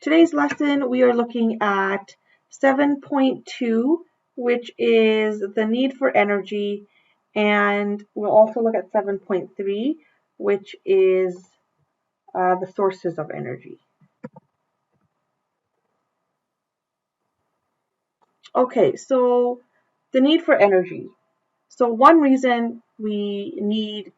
today's lesson we are looking at 7.2, which is the need for energy, and we'll also look at 7.3, which is the sources of energy. Okay, so the need for energy. So one reason we need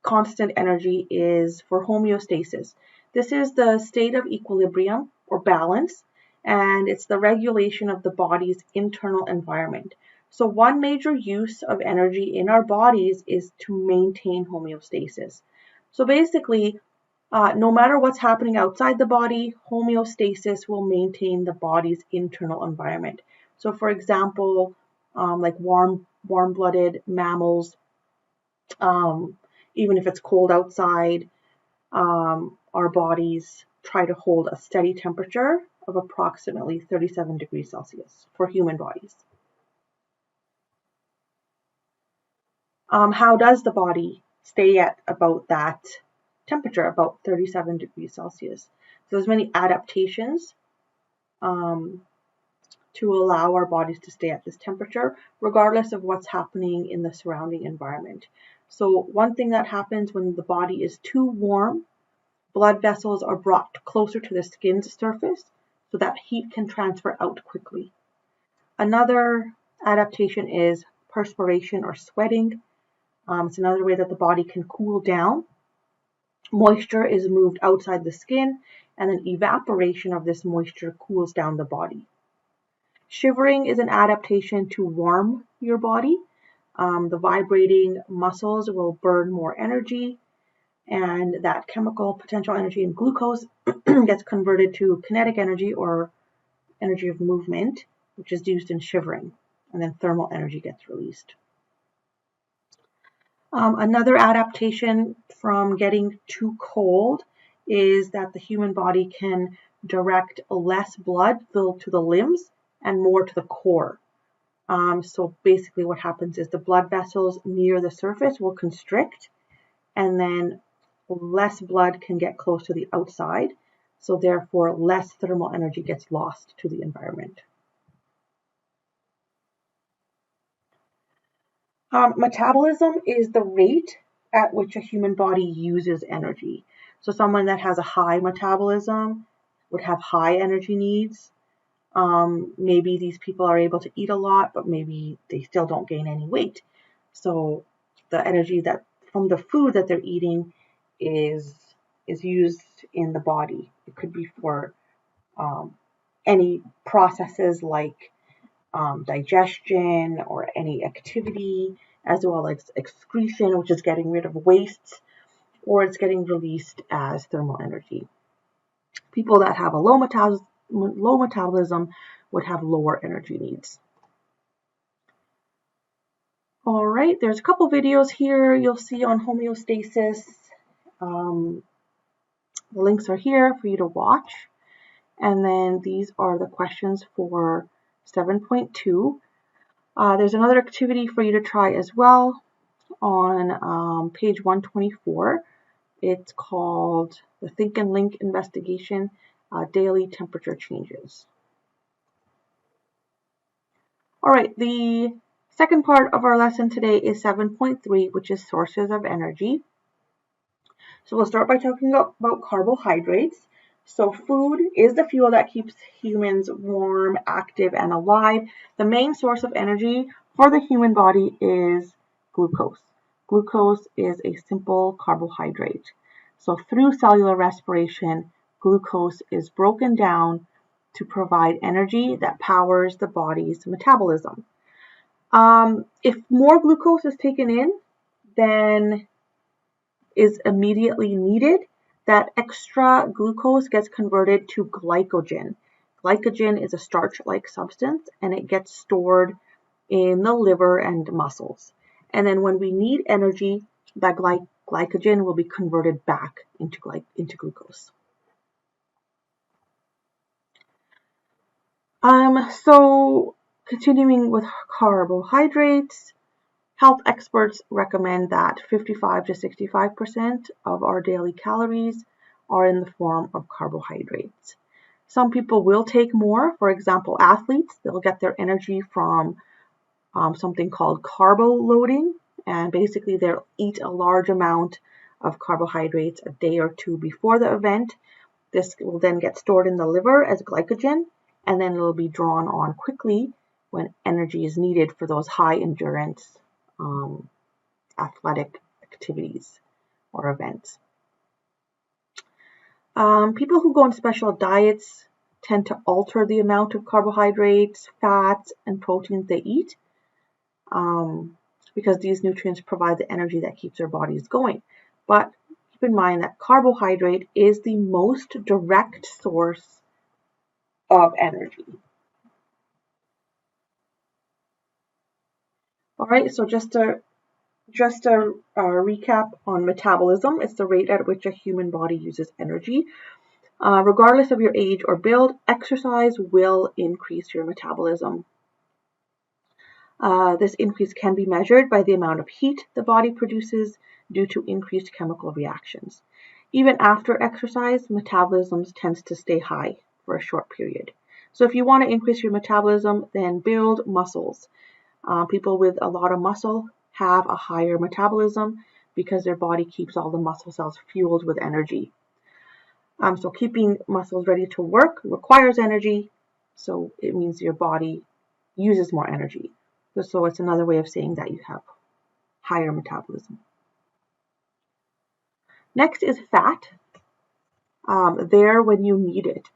constant energy is for homeostasis. This is the state of equilibrium or balance, and it's the regulation of the body's internal environment. So one major use of energy in our bodies is to maintain homeostasis. So basically, no matter what's happening outside the body, homeostasis will maintain the body's internal environment. So for example, like warm-blooded mammals, even if it's cold outside, our bodies try to hold a steady temperature of approximately 37 degrees Celsius for human bodies. How does the body stay at about that temperature, about 37 degrees Celsius? So there's many adaptations to allow our bodies to stay at this temperature, regardless of what's happening in the surrounding environment. So one thing that happens when the body is too warm, blood vessels are brought closer to the skin's surface so that heat can transfer out quickly. Another adaptation is perspiration or sweating. It's another way that the body can cool down. Moisture is moved outside the skin, and then evaporation of this moisture cools down the body. Shivering is an adaptation to warm your body. The vibrating muscles will burn more energy, and that chemical potential energy in glucose gets converted to kinetic energy or energy of movement, which is used in shivering, and then thermal energy gets released. Another adaptation from getting too cold is that the human body can direct less blood flow to the limbs and more to the core. So basically what happens is the blood vessels near the surface will constrict, and then less blood can get close to the outside. So therefore less thermal energy gets lost to the environment. Metabolism is the rate at which a human body uses energy. So someone that has a high metabolism would have high energy needs. Maybe these people are able to eat a lot, but maybe they still don't gain any weight. So the energy that from the food that they're eating is used in the body. It could be for any processes like digestion or any activity, as well as excretion, which is getting rid of wastes, or it's getting released as thermal energy. People that have a low metabolism would have lower energy needs. All right, there's a couple videos here you'll see on homeostasis. The links are here for you to watch. And then these are the questions for 7.2. There's another activity for you to try as well on page 124. It's called the Think and Link Investigation, Daily Temperature Changes. All right, the second part of our lesson today is 7.3, which is sources of energy. So we'll start by talking about carbohydrates. So food is the fuel that keeps humans warm, active, and alive. The main source of energy for the human body is glucose. Glucose is a simple carbohydrate. So through cellular respiration, glucose is broken down to provide energy that powers the body's metabolism. If more glucose is taken in than is immediately needed, that extra glucose gets converted to glycogen. Glycogen is a starch-like substance, and it gets stored in the liver and muscles. And then when we need energy, that glycogen will be converted back into glucose. So continuing with carbohydrates, health experts recommend that 55 to 65% of our daily calories are in the form of carbohydrates. Some people will take more. For example, athletes, they'll get their energy from something called carbo loading, and basically they'll eat a large amount of carbohydrates a day or two before the event. This will then get stored in the liver as glycogen, and then it'll be drawn on quickly when energy is needed for those high endurance athletic activities or events. People who go on special diets tend to alter the amount of carbohydrates, fats, and proteins they eat because these nutrients provide the energy that keeps their bodies going. But keep in mind that carbohydrate is the most direct source of energy. All right, so just a recap on metabolism. It's the rate at which a human body uses energy. Regardless of your age or build, exercise will increase your metabolism. This increase can be measured by the amount of heat the body produces due to increased chemical reactions. Even after exercise, metabolism tends to stay high for a short period. So if you want to increase your metabolism, then build muscles. People with a lot of muscle have a higher metabolism because their body keeps all the muscle cells fueled with energy. So keeping muscles ready to work requires energy, so it means your body uses more energy. So it's another way of saying that you have higher metabolism. Next is fat. There when you need it.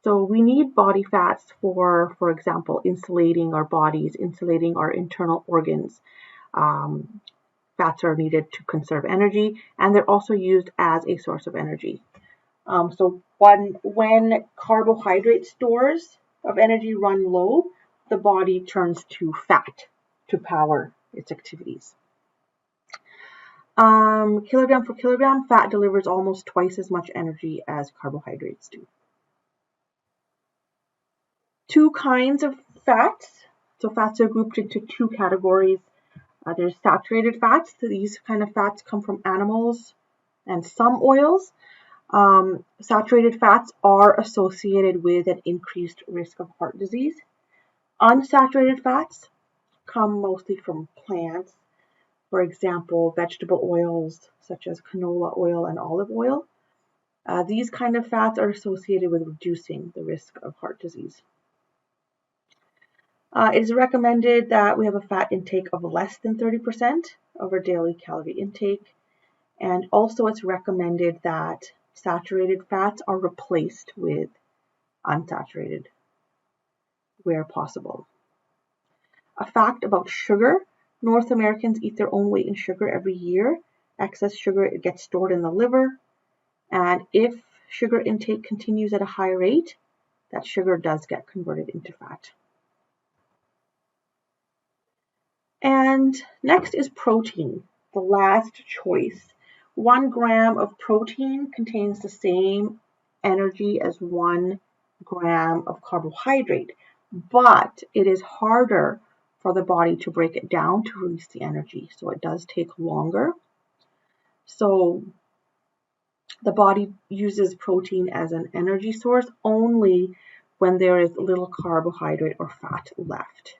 So we need body fats for example, insulating our bodies, insulating our internal organs. Fats are needed to conserve energy, and they're also used as a source of energy. So when carbohydrate stores of energy run low, the body turns to fat to power its activities. Kilogram for kilogram, fat delivers almost twice as much energy as carbohydrates do. Two kinds of fats. So fats are grouped into two categories. There's saturated fats. So these kind of fats come from animals and some oils. Saturated fats are associated with an increased risk of heart disease. Unsaturated fats come mostly from plants. For example, vegetable oils such as canola oil and olive oil. These kind of fats are associated with reducing the risk of heart disease. It is recommended that we have a fat intake of less than 30% of our daily calorie intake. And also it's recommended that saturated fats are replaced with unsaturated where possible. A fact about sugar: North Americans eat their own weight in sugar every year. Excess sugar gets stored in the liver, and if sugar intake continues at a high rate, that sugar does get converted into fat. And next is protein, the last choice. 1 gram of protein contains the same energy as 1 gram of carbohydrate, but it is harder for the body to break it down to release the energy, so it does take longer. So the body uses protein as an energy source only when there is little carbohydrate or fat left.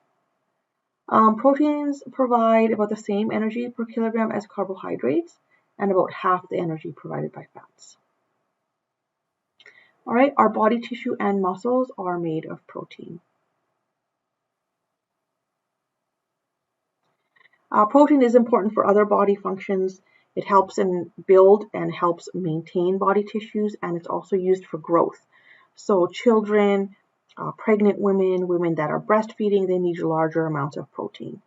Proteins provide about the same energy per kilogram as carbohydrates, and about half the energy provided by fats. All right, our body tissue and muscles are made of protein. Protein is important for other body functions. It helps in build and helps maintain body tissues, and it's also used for growth. So children, pregnant women, women that are breastfeeding, they need larger amounts of protein.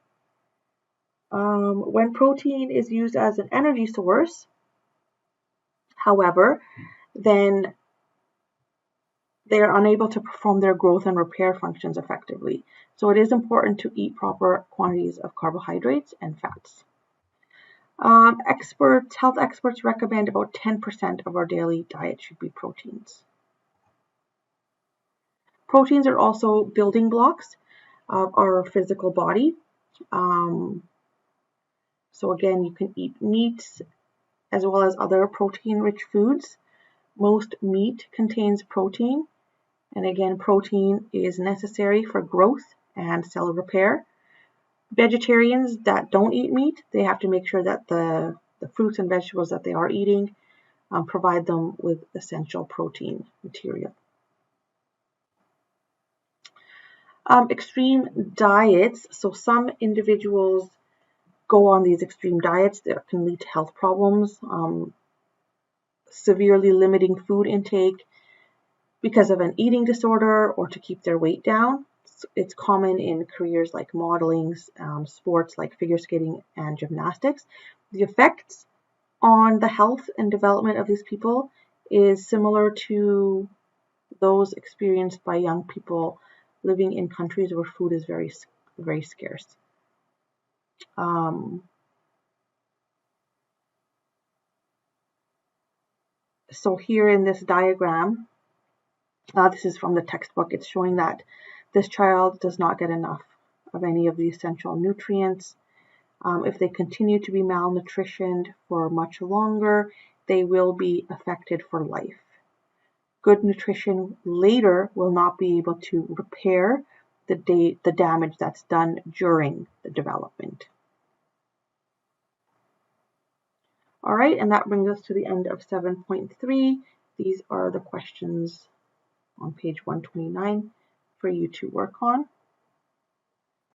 When protein is used as an energy source, however, then they are unable to perform their growth and repair functions effectively. So it is important to eat proper quantities of carbohydrates and fats. Health experts recommend about 10% of our daily diet should be proteins. Proteins are also building blocks of our physical body. So again, you can eat meats as well as other protein-rich foods. Most meat contains protein, And again, protein is necessary for growth and cell repair. Vegetarians that don't eat meat, they have to make sure that the fruits and vegetables that they are eating provide them with essential protein material. Extreme diets. So some individuals go on these extreme diets that can lead to health problems, severely limiting food intake because of an eating disorder or to keep their weight down. It's common in careers like modeling, sports like figure skating and gymnastics. The effects on the health and development of these people is similar to those experienced by young people living in countries where food is very, very scarce. So here in this diagram, this is from the textbook, it's showing that this child does not get enough of any of the essential nutrients. If they continue to be malnutritioned for much longer, they will be affected for life. Good nutrition later will not be able to repair the damage that's done during the development. All right, and that brings us to the end of 7.3. These are the questions on page 129 for you to work on.